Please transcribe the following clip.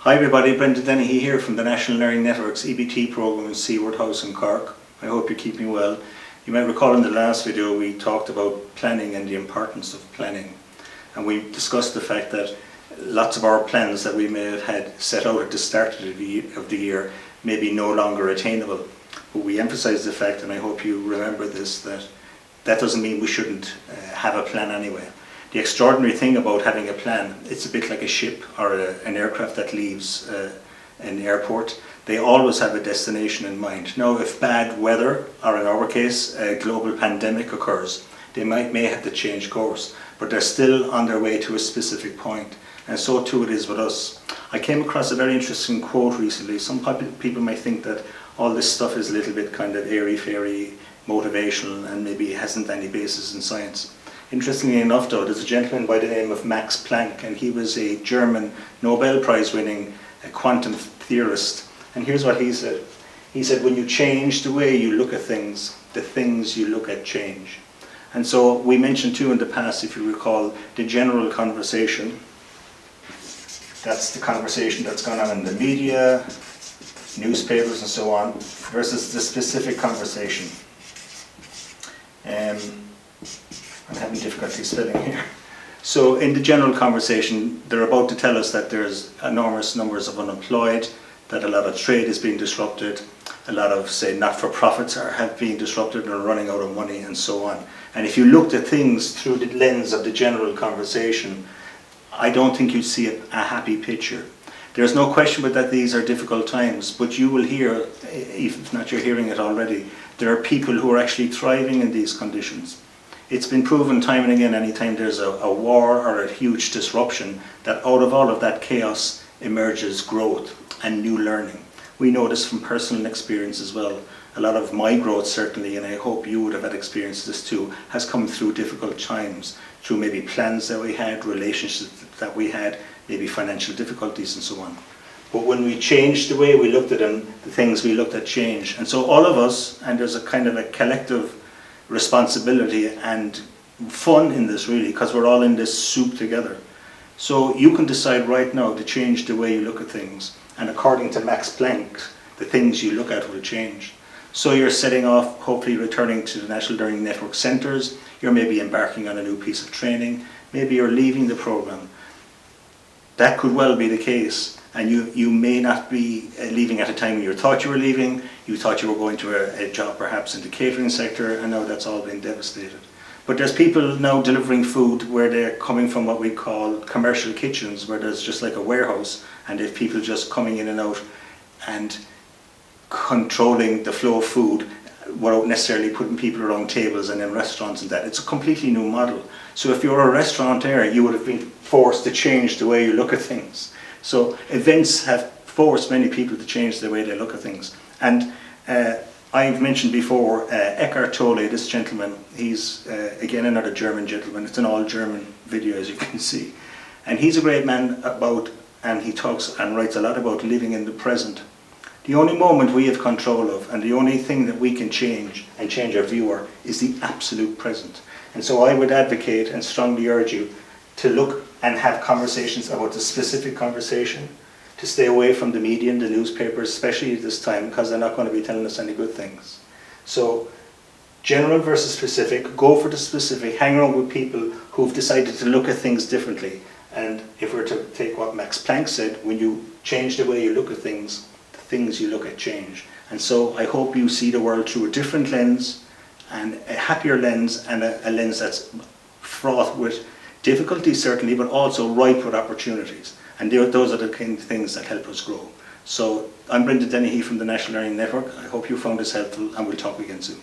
Hi everybody, Brendan Dennehy here from the National Learning Network's EBT programme in Seaward House in Cork. I hope you're keeping well. You might recall in the last video we talked about planning and the importance of planning. And we discussed the fact that lots of our plans that we may have had set out at the start of the year may be no longer attainable. But we emphasised the fact, and I hope you remember this, that doesn't mean we shouldn't have a plan anyway. The extraordinary thing about having a plan, it's a bit like a ship or an aircraft that leaves an airport. They always have a destination in mind. Now, if bad weather, or in our case, a global pandemic occurs, they may have to change course, but they're still on their way to a specific point. And so too it is with us. I came across a very interesting quote recently. Some people might think that all this stuff is a little bit kind of airy-fairy, motivational, and maybe hasn't any basis in science. Interestingly enough though, there's a gentleman by the name of Max Planck, and he was a German Nobel Prize winning quantum theorist. And here's what he said. He said, when you change the way you look at things, the things you look at change. And so we mentioned too in the past, if you recall, the general conversation. That's the conversation that's gone on in the media, newspapers and so on, versus the specific conversation. I'm having difficulty spelling here. So in the general conversation, they're about to tell us that there's enormous numbers of unemployed, that a lot of trade is being disrupted, a lot of, say, not-for-profits have been disrupted and are running out of money and so on. And if you looked at things through the lens of the general conversation, I don't think you'd see a happy picture. There's no question but that these are difficult times, but you will hear, if not you're hearing it already, there are people who are actually thriving in these conditions. It's been proven time and again, anytime there's a war or a huge disruption, that out of all of that chaos emerges growth and new learning. We know this from personal experience as well. A lot of my growth certainly, and I hope you would have had experienced this too, has come through difficult times, through maybe plans that we had, relationships that we had, maybe financial difficulties and so on. But when we changed the way we looked at them, the things we looked at changed. And so all of us, and there's a kind of a collective responsibility and fun in this really, because we're all in this soup together. So you can decide right now to change the way you look at things, and according to Max Planck, the things you look at will change. So you're setting off, hopefully returning to the National Learning Network centres, you're maybe embarking on a new piece of training, maybe you're leaving the programme. That could well be the case, and you may not be leaving at a time when you thought you were leaving. You thought you were going to a job perhaps in the catering sector, and now that's all been devastated. But there's people now delivering food where they're coming from what we call commercial kitchens, where there's just like a warehouse, and there's people just coming in and out and controlling the flow of food without necessarily putting people around tables and in restaurants and that. It's a completely new model. So if you're a restaurateur, you would have been forced to change the way you look at things. So events have forced many people to change the way they look at things. And I've mentioned before Eckhart Tolle, this gentleman, he's again another German gentleman. It's an all-German video, as you can see. And he's a great man and he talks and writes a lot about living in the present. The only moment we have control of, and the only thing that we can change and change our viewer, is the absolute present. And so I would advocate and strongly urge you to look and have conversations about the specific conversation, to stay away from the media and the newspapers, especially at this time, because they're not going to be telling us any good things. So general versus specific, go for the specific, hang around with people who've decided to look at things differently. And if we're to take what Max Planck said, when you change the way you look at things, the things you look at change. And so I hope you see the world through a different lens, and a happier lens, and a lens that's fraught with difficulties certainly, but also ripe with opportunities. And those are the kind of things that help us grow. So I'm Brendan Dennehy from the National Learning Network. I hope you found this helpful, and we'll talk again soon.